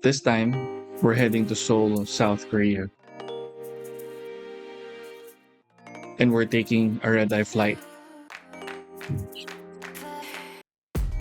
This time, we're heading to Seoul, South Korea, and we're taking a red-eye flight.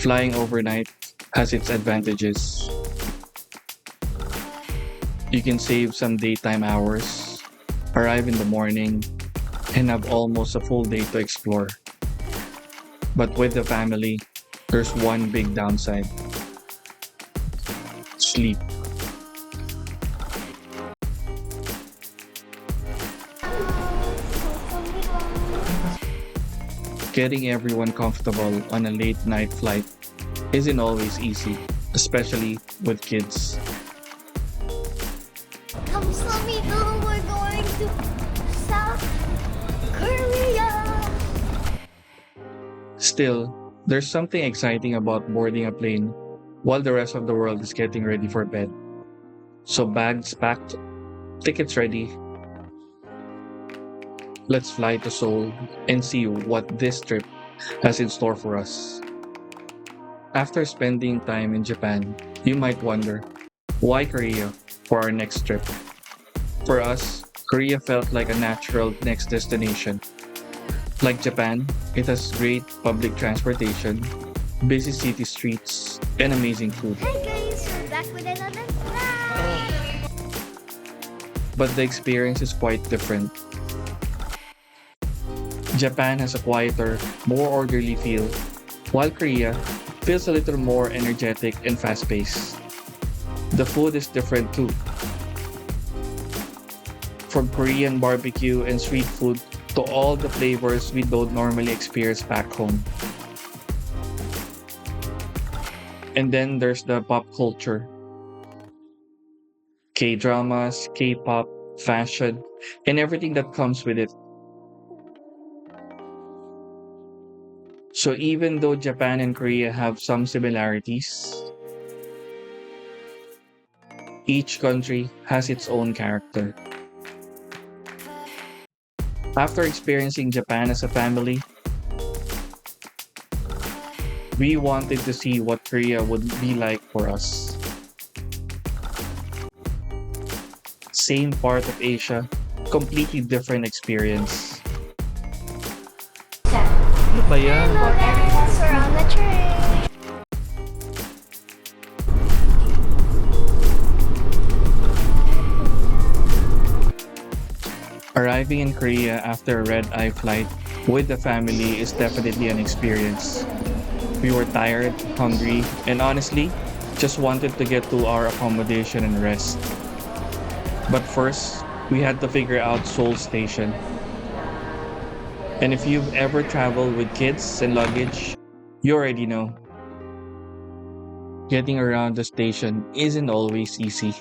Flying overnight has its advantages. You can save some daytime hours, arrive in the morning, and have almost a full day to explore. But with the family, there's one big downside: sleep. Getting everyone comfortable on a late night flight isn't always easy, especially with kids. Come Slummy Boo, we're going to South Korea. Still, there's something exciting about boarding a plane while the rest of the world is getting ready for bed. So bags packed, tickets ready. Let's fly to Seoul and see what this trip has in store for us. After spending time in Japan, you might wonder, why Korea for our next trip? For us, Korea felt like a natural next destination. Like Japan, it has great public transportation, busy city streets, and amazing food. Hi guys, we're back with another vlog. But the experience is quite different. Japan has a quieter, more orderly feel, while Korea feels a little more energetic and fast-paced. The food is different too. From Korean barbecue and street food to all the flavors we don't normally experience back home. And then there's the pop culture. K-dramas, K-pop, fashion, and everything that comes with it. So even though Japan and Korea have some similarities, each country has its own character. After experiencing Japan as a family, we wanted to see what Korea would be like for us. Same part of Asia, completely different experience. Ano ba yan? Hello guys, we're on the train. Arriving in Korea after a red-eye flight with the family is definitely an experience. We were tired, hungry, and honestly, just wanted to get to our accommodation and rest. But first, we had to figure out Seoul Station. And if you've ever traveled with kids and luggage, you already know. Getting around the station isn't always easy.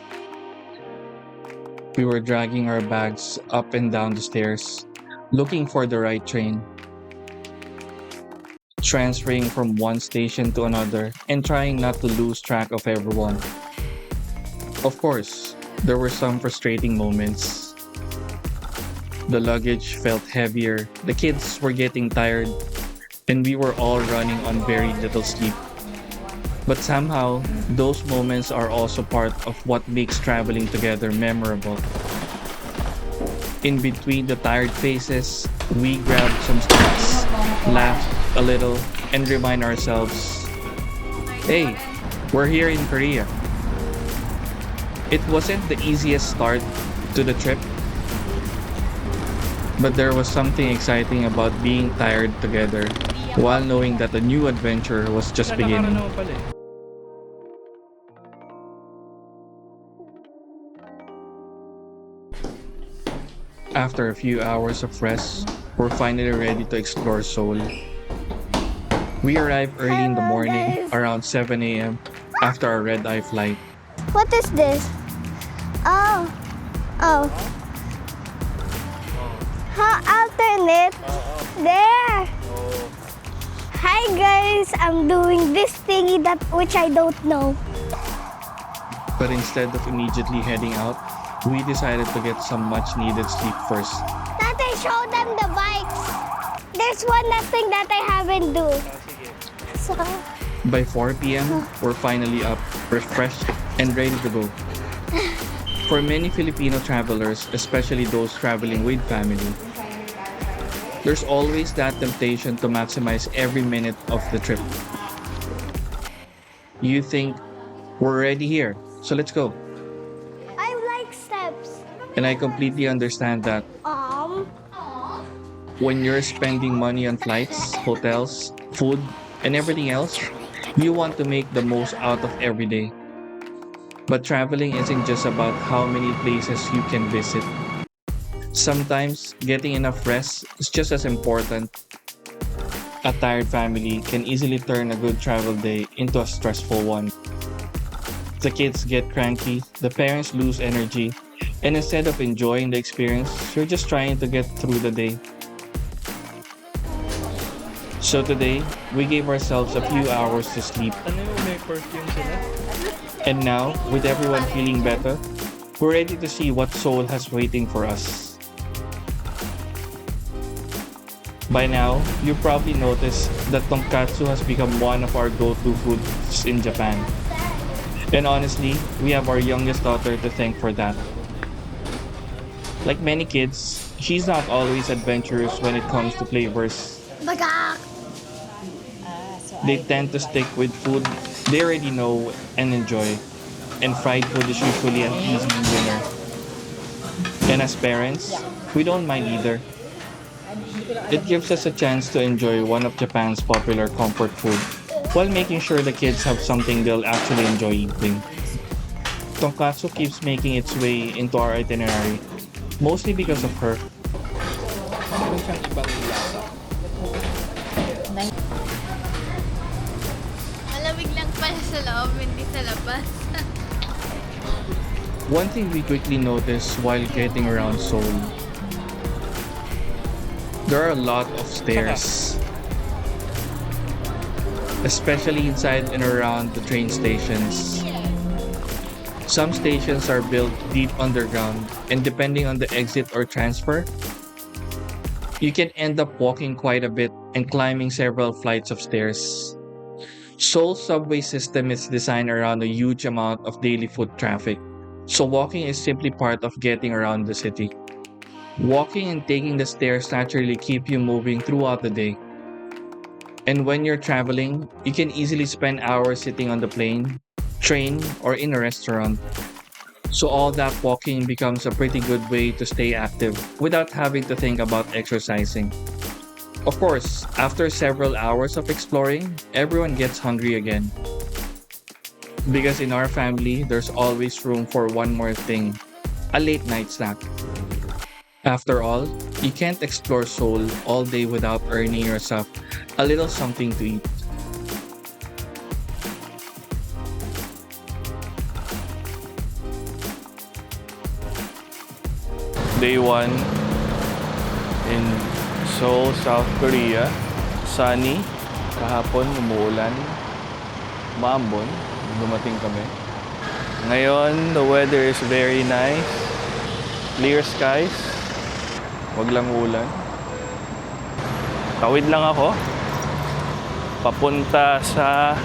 We were dragging our bags up and down the stairs, looking for the right train. Transferring from one station to another and trying not to lose track of everyone. Of course, there were some frustrating moments. The luggage felt heavier, the kids were getting tired, and we were all running on very little sleep. But somehow, those moments are also part of what makes traveling together memorable. In between the tired faces, we grabbed some snacks, laughed a little, and remind ourselves, hey, we're here in Korea. It wasn't the easiest start to the trip, but there was something exciting about being tired together while knowing that a new adventure was just beginning. Naman pala eh. After a few hours of rest, we're finally ready to explore Seoul. We arrived early in the Hello, morning, guys. around 7 a.m. after our red-eye flight. What is this? Oh. How alternate? There. Hi guys, I'm doing this thingy that which I don't know. But instead of immediately heading out, we decided to get some much-needed sleep first. Tatay, show them the bikes. There's one last thing that I haven't do. So, By 4 p.m., we're finally up, refreshed, and ready to go. For many Filipino travelers, especially those traveling with family, there's always that temptation to maximize every minute of the trip. You think, we're already here, so let's go. I like steps. And I completely understand that Um, when you're spending money on flights, hotels, food, and everything else, you want to make the most out of every day. But traveling isn't just about how many places you can visit. Sometimes getting enough rest is just as important. A tired family can easily turn a good travel day into a stressful one. The kids get cranky, the parents lose energy, and instead of enjoying the experience, you're just trying to get through the day. So today, we gave ourselves a few hours to sleep. And now, with everyone feeling better, we're ready to see what Seoul has waiting for us. By now, you probably noticed that tonkatsu has become one of our go-to foods in Japan. And honestly, we have our youngest daughter to thank for that. Like many kids, she's not always adventurous when it comes to flavors. baga. They tend to stick with food they already know and enjoy. And fried food is usually an easy winner. And as parents, we don't mind either. It gives us a chance to enjoy one of Japan's popular comfort food while making sure the kids have something they'll actually enjoy eating. Tonkatsu keeps making its way into our itinerary, mostly because of her. Meron siyang ibang lasa. Malamig lang pala sa loob, hindi sa labas. One thing we quickly noticed while getting around Seoul, there are a lot of stairs. Especially inside and around the train stations. Some stations are built deep underground, and depending on the exit or transfer, you can end up walking quite a bit and climbing several flights of stairs. Seoul's subway system is designed around a huge amount of daily foot traffic, so walking is simply part of getting around the city. Walking and taking the stairs naturally keep you moving throughout the day. And when you're traveling, you can easily spend hours sitting on the plane, train, or in a restaurant. So all that walking becomes a pretty good way to stay active without having to think about exercising. Of course, after several hours of exploring, everyone gets hungry again. Because in our family, there's always room for one more thing, a late night snack. After all, you can't explore Seoul all day without earning yourself a little something to eat. Day 1 in Seoul, South Korea. Sunny. Kahapon, umuulan. Maambon. Dumating kami. Ngayon, the weather is very nice. Clear skies. Wag lang ulan. Tawid lang ako. Papunta sa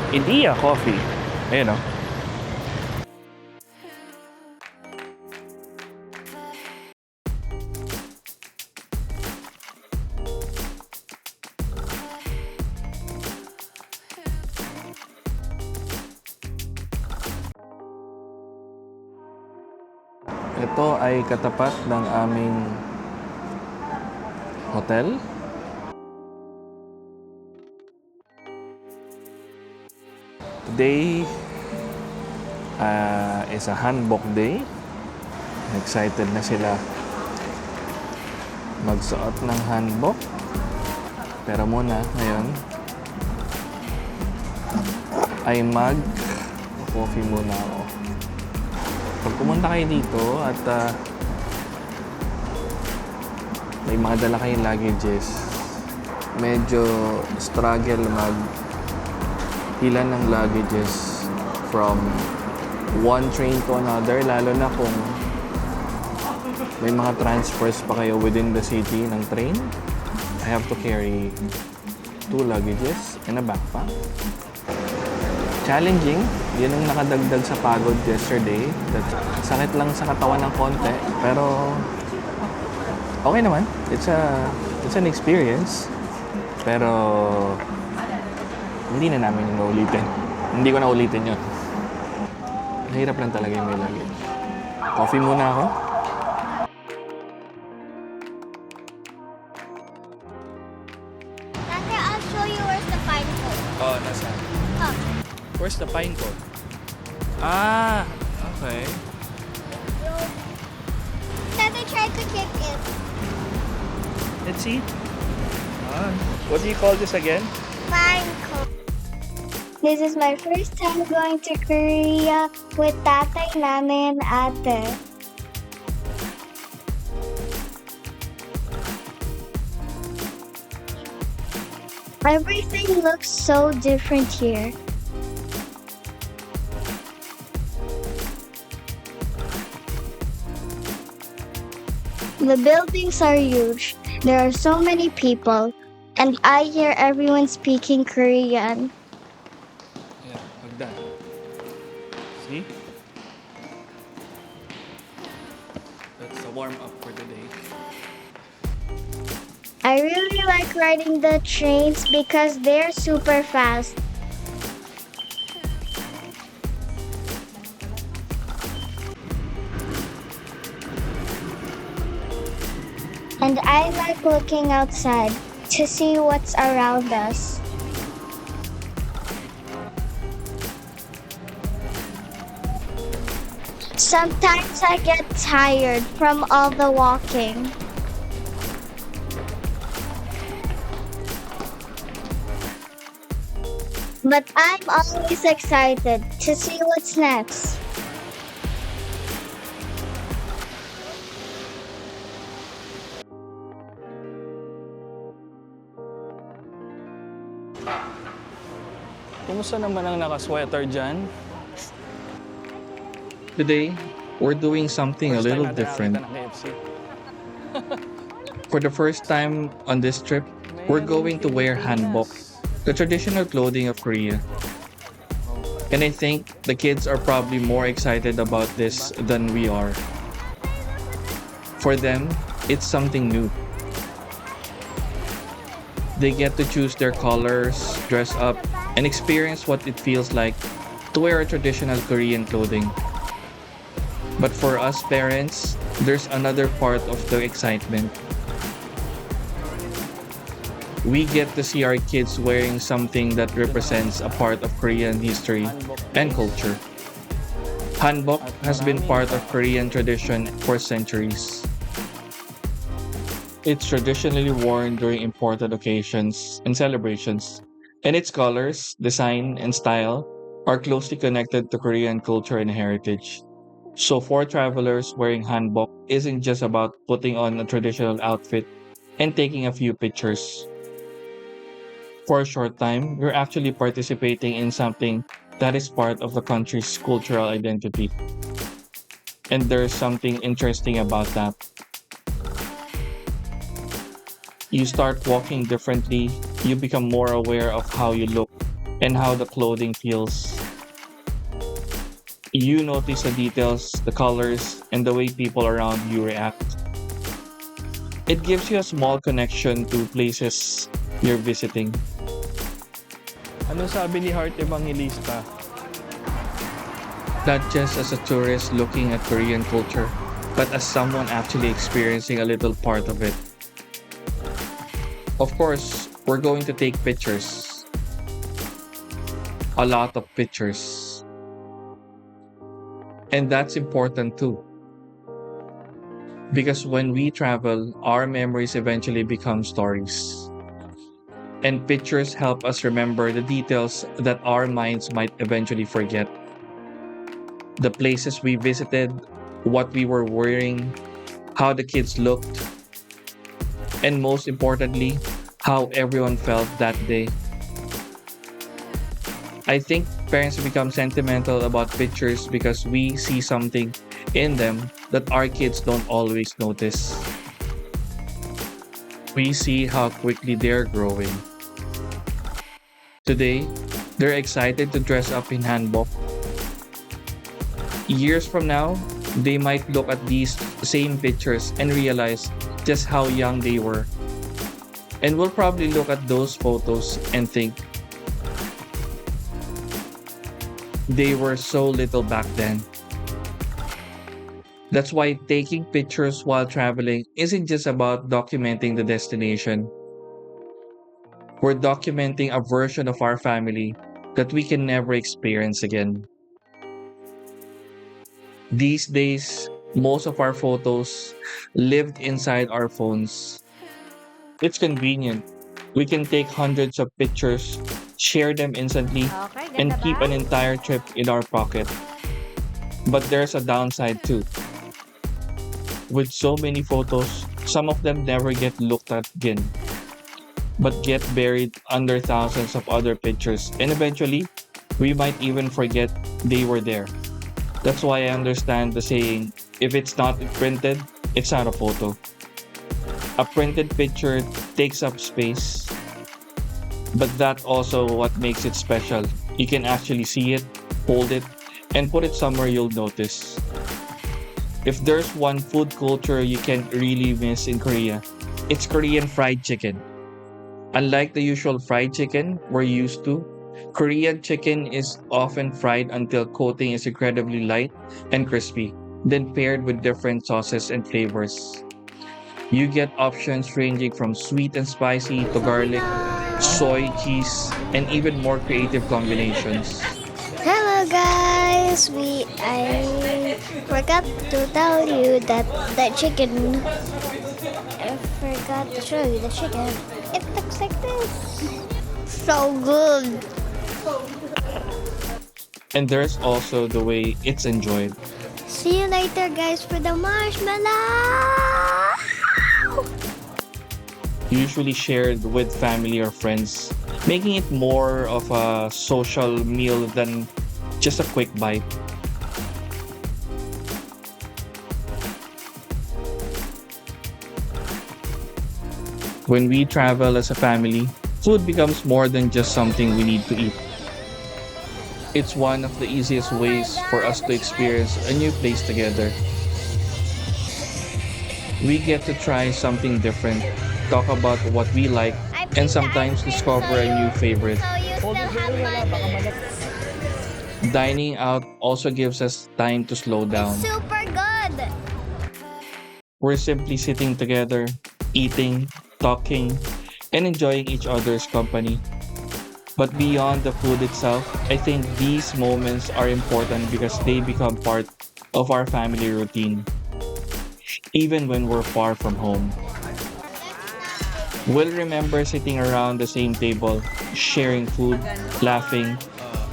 Idea Coffee. Ayun o. Ito ay katapat ng aming hotel. Today is a hanbok day. Excited na sila magsuot ng hanbok. Pero muna, ngayon, ay mag-coffee muna ako. Pag pumunta kayo dito at may mga dala kayong luggages, medyo struggle mag-hila ng luggages from one train to another, lalo na kung may mga transfers pa kayo within the city ng train. I have to carry 2 luggages and a backpack. Challenging. Yun ang nakadagdag sa pagod yesterday. Sakit lang sa katawan ng konti. Pero okay naman. It's an experience. Pero hindi na namin naulitin. Hindi ko na ulitin yun. Mahirap lang talaga yung may luggage. Coffee muna ako. Tate, I'll show you where's the pine cone. Oh, nasaan? Come. Where's the pine cone? Ah, okay. Tate, try to kick it. Let's see. What do you call this again? Pine cone. This is my first time going to Korea with tatay, nanay, and ate. Everything looks so different here. The buildings are huge. There are so many people, and I hear everyone speaking Korean. Yeah, like that. See? That's a warm up for the day. I really like riding the trains because they're super fast. And I like looking outside to see what's around us. Sometimes I get tired from all the walking. But I'm always excited to see what's next. Kumusta naman ang naka-sweater dyan? Today, we're doing something a First time little natin different. nakakita ng KFC. For the first time on this trip, we're going to wear hanbok, the traditional clothing of Korea. And I think the kids are probably more excited about this than we are. For them, it's something new. They get to choose their colors, dress up, and experience what it feels like to wear a traditional Korean clothing. But for us parents, there's another part of the excitement. We get to see our kids wearing something that represents a part of Korean history and culture. Hanbok has been part of Korean tradition for centuries. It's traditionally worn during important occasions and celebrations, and its colors, design, and style are closely connected to Korean culture and heritage. So for travelers, wearing hanbok isn't just about putting on a traditional outfit and taking a few pictures. For a short time, you're actually participating in something that is part of the country's cultural identity. And there's something interesting about that. You start walking differently, you become more aware of how you look and how the clothing feels. You notice the details, the colors, and the way people around you react. It gives you a small connection to places you're visiting. Ano sabi ni Heart Evangelista? Not just as a tourist looking at Korean culture, but as someone actually experiencing a little part of it. Of course, we're going to take pictures. A lot of pictures. And that's important too. Because when we travel, our memories eventually become stories. And pictures help us remember the details that our minds might eventually forget. The places we visited, what we were wearing, how the kids looked, and most importantly, how everyone felt that day. I think parents become sentimental about pictures because we see something in them that our kids don't always notice. We see how quickly they're growing, Today, they're excited to dress up in hanbok. Years from now, they might look at these same pictures and realize just how young they were. And we'll probably look at those photos and think they were so little back then. That's why taking pictures while traveling isn't just about documenting the destination. We're documenting a version of our family that we can never experience again. These days, most of our photos lived inside our phones. It's convenient. We can take hundreds of pictures, share them instantly, Okay, and ganda keep ba? an entire trip in our pocket. But there's a downside too. With so many photos, some of them never get looked at again, but get buried under thousands of other pictures, and eventually, we might even forget they were there. That's why I understand the saying, if it's not printed, it's not a photo. A printed picture takes up space, but that's also what makes it special. You can actually see it, hold it, and put it somewhere you'll notice. If there's one food culture you can't really miss in Korea, it's Korean fried chicken. Unlike the usual fried chicken we're used to, Korean chicken is often fried until coating is incredibly light and crispy, then paired with different sauces and flavors. You get options ranging from sweet and spicy to garlic, soy, cheese, and even more creative combinations. Hello guys, I forgot to tell you that the chicken. I forgot to show you the chicken. It looks like this. So good. And there's also the way it's enjoyed. See you later guys for the marshmallow. Usually shared with family or friends, making it more of a social meal than just a quick bite. When we travel as a family, food becomes more than just something we need to eat. It's one of the easiest ways for us to experience a new place together. We get to try something different, talk about what we like, I and bring the sometimes ice cream discover a new favorite. so you still have money. Dining out also gives us time to slow down. It's super good. We're simply sitting together, eating, talking, and enjoying each other's company. But beyond the food itself, I think these moments are important because they become part of our family routine, even when we're far from home. We'll remember sitting around the same table, sharing food, laughing,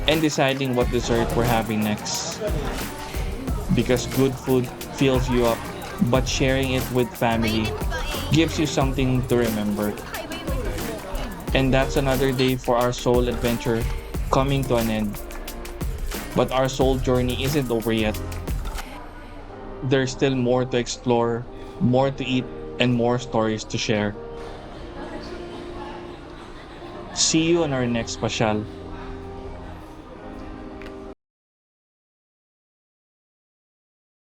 and deciding what dessert we're having next. Because good food fills you up, but sharing it with family gives you something to remember. And that's another day for our soul adventure coming to an end. But our soul journey isn't over yet. There's still more to explore, more to eat, and more stories to share. See you on our next pasyal.